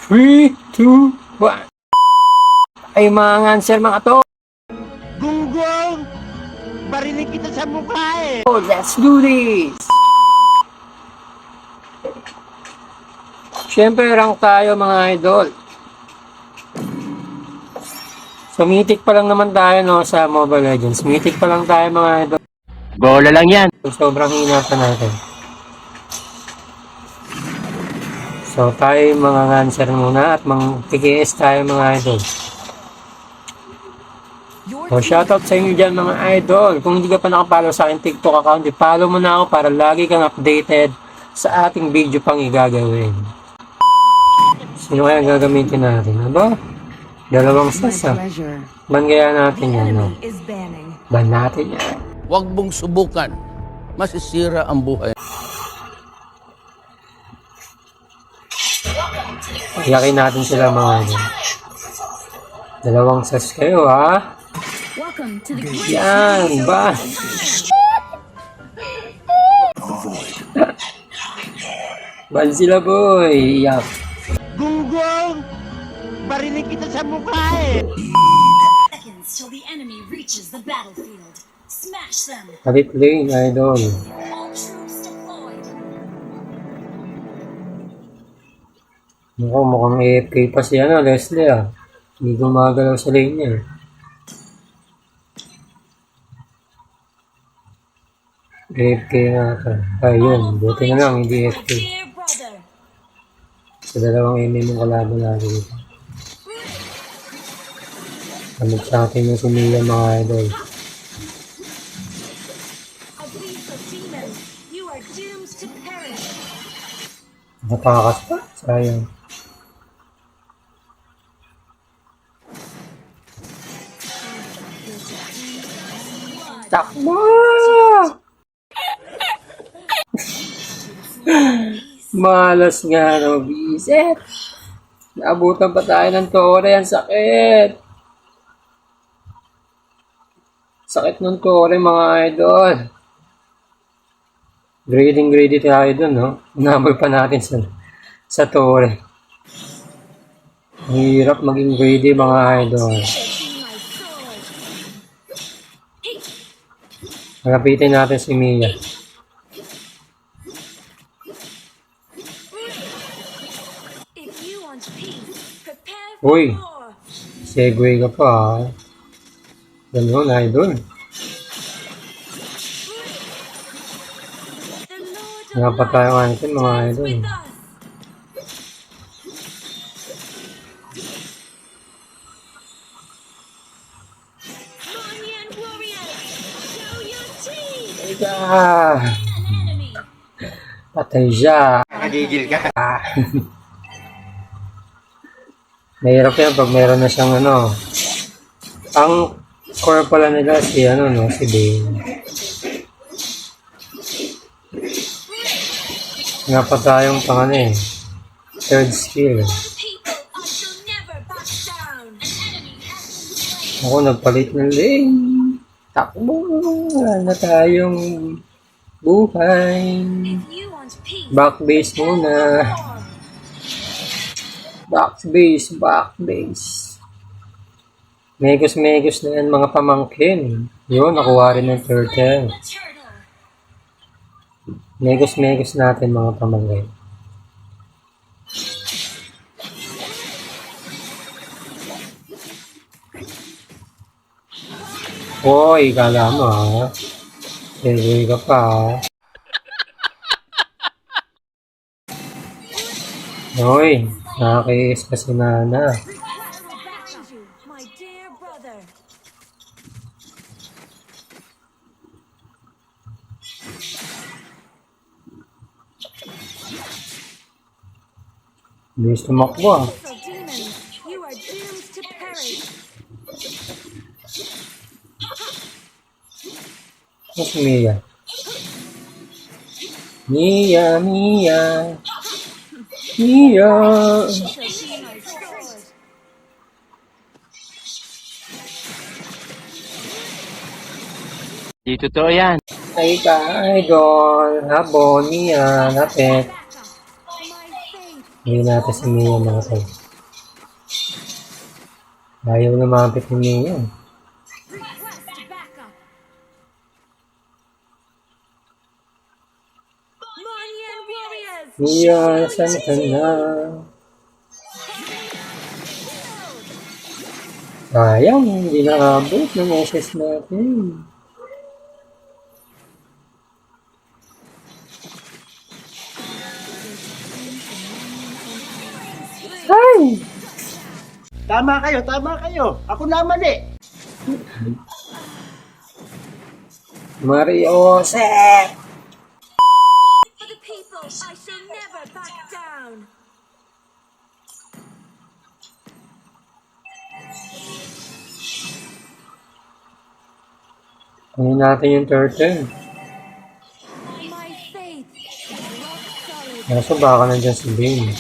3, 2, 1. Ay mga answer mga to. Gunggong! Barinig kita sa mukha eh! Oh, let's do this! Siyempre, rank tayo mga idol. So, mythic pa lang naman tayo no, sa Mobile Legends. Mythic pa lang tayo mga idol. Bola lang yan! So, sobrang hina pa natin. So, tayo mga answer muna at mag-TKS tayo mga idol. So, shoutout sa inyo dyan mga idol. Kung hindi ka pa nakapollow sa aking TikTok account, i-follow mo na ako para lagi kang updated sa ating video pang igagawin. Sino kaya gagamitin natin? Aba? Dalawang sasa. Ban kaya natin yan, no? Ban natin yan. Huwag mong subukan. Masisira ang buhay. Iyakin natin sila mga idol. Dalawang sas kayo, ha? Yan, ban. Ban sila, boy. Iyak. Gunggong! Barinig kita sa mukha eh! Seconds till the enemy reaches the battlefield. Smash them. Palit lane, idol. All troops deployed. Mukhang AFK pa si Leslie, ah. Hindi gumagalaw sa lane niya. AFK na ito. Ayun, buti na lang, hindi AFK. Dear brother. Sa dalawang enemy mong kalaban natin dito. Kamag sa atin yung sumila mga idol. A beast of demons. You are doomed to perish. Natakas pa? Sayang. Takbo! Malas nga, no, biset. Naabutan pa tayo ng tore. Ang sakit. Sakit ng tore, mga idol. Greedy tayo dun, no? Namoy pa natin sa tore. Ang hirap maging greedy, mga idol. Malapitin natin si Mia. If you want peace, prepare for Uy, war. segue ka pa, ha? Ganun, idol. The Lord of Nga pa tayo Light natin, mga is idol. with us. Marnian warriors, show your teeth. Ika! An enemy. Patay siya. Nakagigil ka. Mahirap yan pag meron na siyang ano. Ang core pala nila si si Bane. Nga pa tayong third skill. People, I shall never back down. An enemy has been slain. Ako nagpalit ng lane. Takbo! Wala na tayong buhay. If you want peace, Back base muna. war. Back base. Megos na yan mga pamangkin. Yun, nakuha rin ng turtle. The turtle. Megos natin mga pamangkin. Hoy, kala mo ha. Segue ka pa ha. Hoy, nakakis pa si Nana. Behind you, my dear brother. Bilis tumakbo ah. So demons, you are doomed to perish. Mas Mia. Mia. Shall be my sword. Di totoo yan. Ay ka, idol. Habon, Mia, lapit. My faith Hindi natin si Mia mga tol. Ayaw lumapit ni Mia. Request backup. Monian warriors. Mia, saan ka na? Sayang, hindi naabot ng SS natin. Ay! Tama kayo, tama kayo. Ako naman eh. Mario Jose! For the people, I shall never back down. Kunin natin yung turtle. My faith is rock solid. Kaso baka nandiyan si Bane.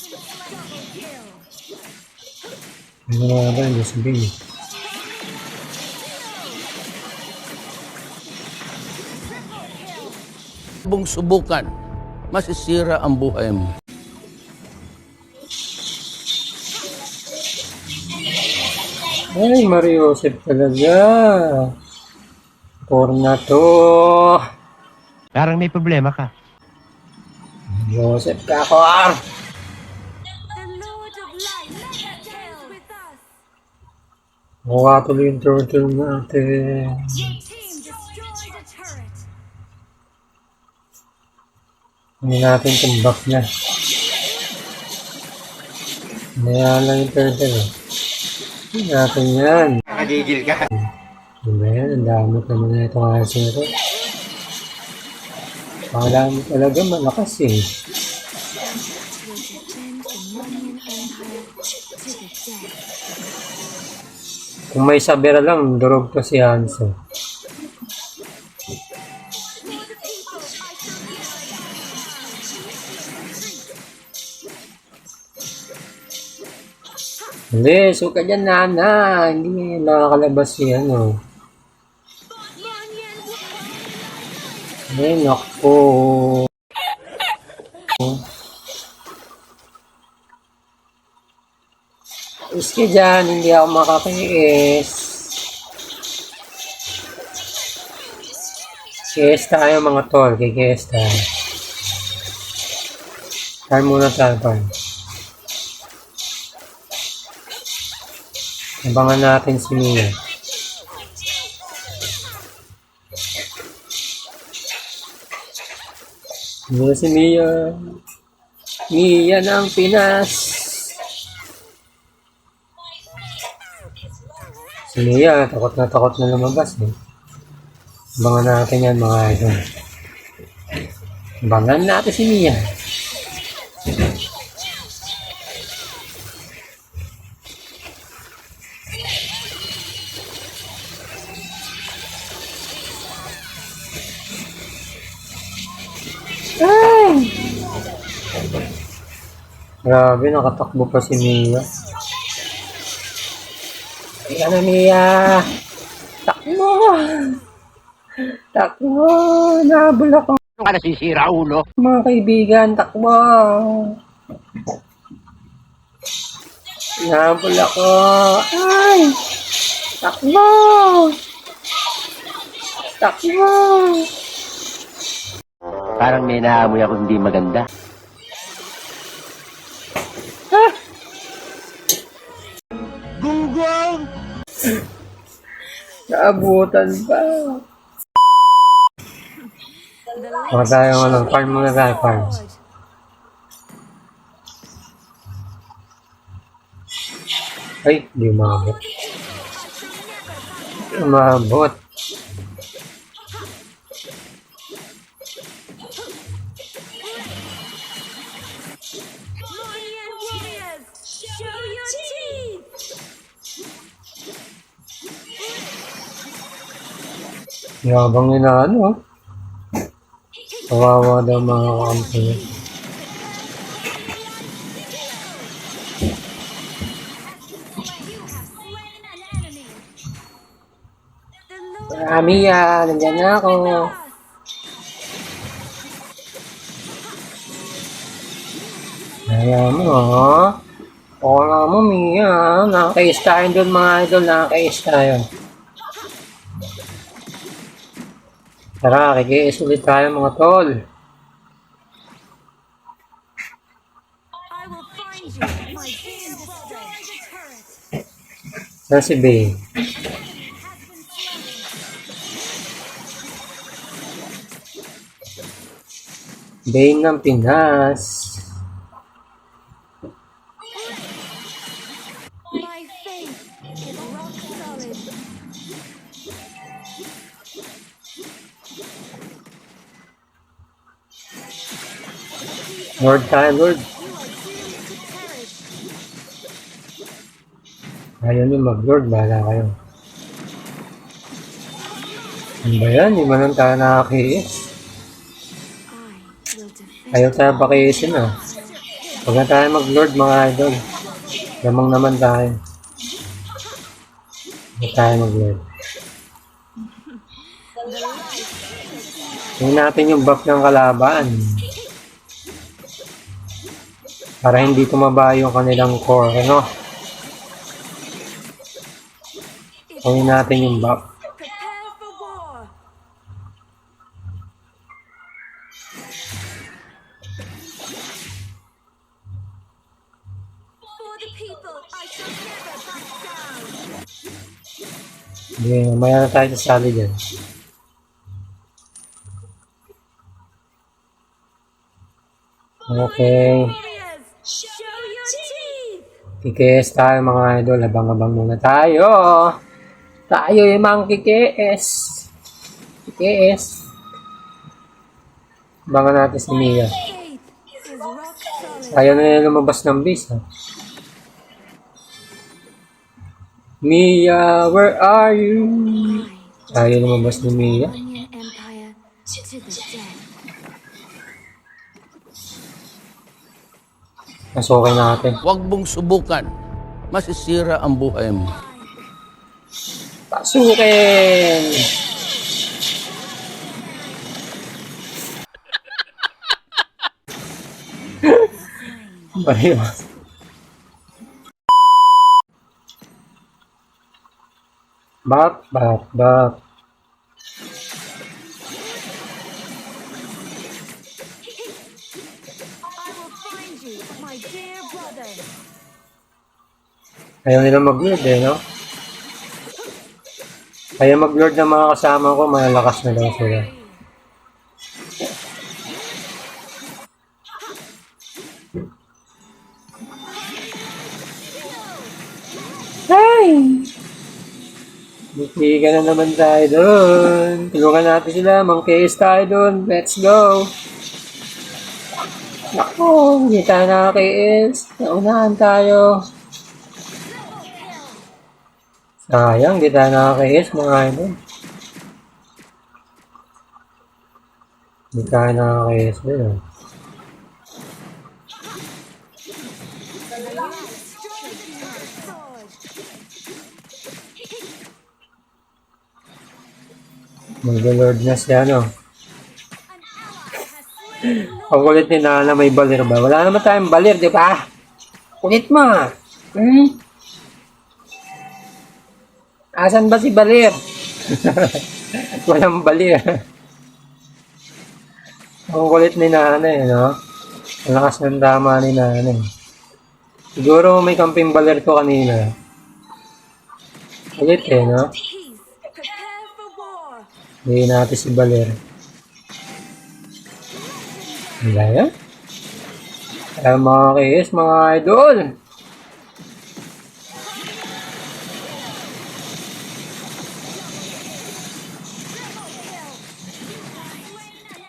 Double kill. Ano nga ba nandiyan si Bane? Bung subukan, masisira ang buhay mo. Ay, Mario Jose talaga. Porna to. Parang may problema ka. Joseph Kakor. The Lord of Light stands with us. Mukha tuloy yung turtle natin. Your team destroyed a turret. Hindi natin itong buff niya. Mayaan lang yung turtle eh. Hindi natin yan. Nakagigil ka. Diba yan? Ang dami naman na itong asin ito. Pakala mo talaga malakas eh. Will defend the Monian Empire to the death. Kung may sabera lang, durog to si Hanzo. Hindi, suka dyan nana. Hindi nakakalabas si ano. Ay, naku. Iski dyan, hindi ako makakais. Kais tayo mga tol, kikais tayo. Try muna tayo pa. Abangan natin si Mia. Mia si Mia. Mia ng Pinas. Si Mia, takot na lumabas eh. Abangan natin yan mga idol. Abangan natin si Mia. Ay! Grabe, nakatakbo pa si Mia. Ayan na, Mia! Takbo! Takbo! Nahabol ako. Ano ka nasisira, ulo? Mga kaibigan, takbo! Nahabol ako. Ay! Takbo! Takbo! Parang may naamoy ako hindi maganda. Gunggong! Naabutan pa. Mga tayo farm muna tayo, farm. Ay, di umabot. Umabot. Monian warriors, show your teeth. Yabang nila ano. Kawawa daw mga kampi. Mia, nandiyan na ako. Kaya mo, ha? Wala mo, Mia. Nakakais tayo doon, mga idol. Nakakais tayo. Tara, kikis ulit tayo, mga tol. I will find you, my dear brother. Saan si Bey? Bey ng Pinas. My faith is rock solid. Lord tayo, Lord. You are doomed to perish. Ayaw nyo mag-Lord, bahala kayo. Ano ba yan? Di man lang tayo nakakis. I will defend. Ayaw tayo pakiisin, ah. Huwag na tayo mag-Lord, mga idol. Lamang naman tayo. Huwag tayo mag-Lord. Tingnan natin yung buff ng kalaban. Para hindi tumaba yung kanilang core, ano? Tingnan natin yung buff. Prepare for war. For the people, I shall never back down. Hindi, mamaya na tayo sasali dyan. Okay. Warriors, show your teeth. Kikis tayo, mga idol. Habang-habang muna tayo. Tayo yung mga kikis. Kikis. Abangan natin si Mia. Faith is rock solid. Ayaw na nila lumabas ng base, ha? Mia, where are you? Ayaw lumabas ni Mia. Onion Empire to the death. Pasukin natin. Huwag mong subukan. Masisira ang buhay mo. Pasukin! Bariyo. Back. I will find you, my dear brother. Ayaw nila mag-lord, eh, no? Ayaw mag-lord ng mga kasama ko, malalakas na daw sila. Hey! Bitigan na naman tayo doon. Tulungan natin sila, mang-case tayo doon. Let's go! Ako, hindi tayo nakakais. Naunahan tayo. Sayang, hindi tayo nakakais, mga idol. Hindi tayo nakakais din, ah. Mag-lord na siya, no? Ang kulit ni Nana, may balir ba? Wala naman tayong balir, di ba? Kulit mo, Asan ba si balir? Walang balir. Ang kulit ni Nana, eh, no? Ang lakas ng tama ni Nana, eh. Siguro may kamping balir ko kanina. Kulit, eh, no? Peace. Prepare for war. Hindi natin si balir. Wala yan? Kaya mga kais, mga idol.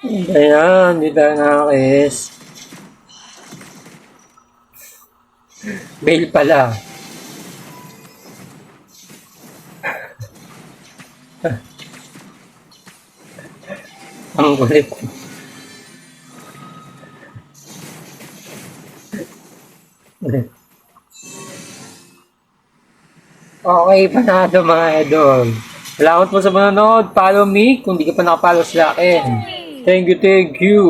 Ayan, hindi tayo nakakais. Bail pala. Ang kulit. Okay, panado mga idol. Salamat po sa panonood. Follow me kung di ka pa nakapollow sa akin. Thank you.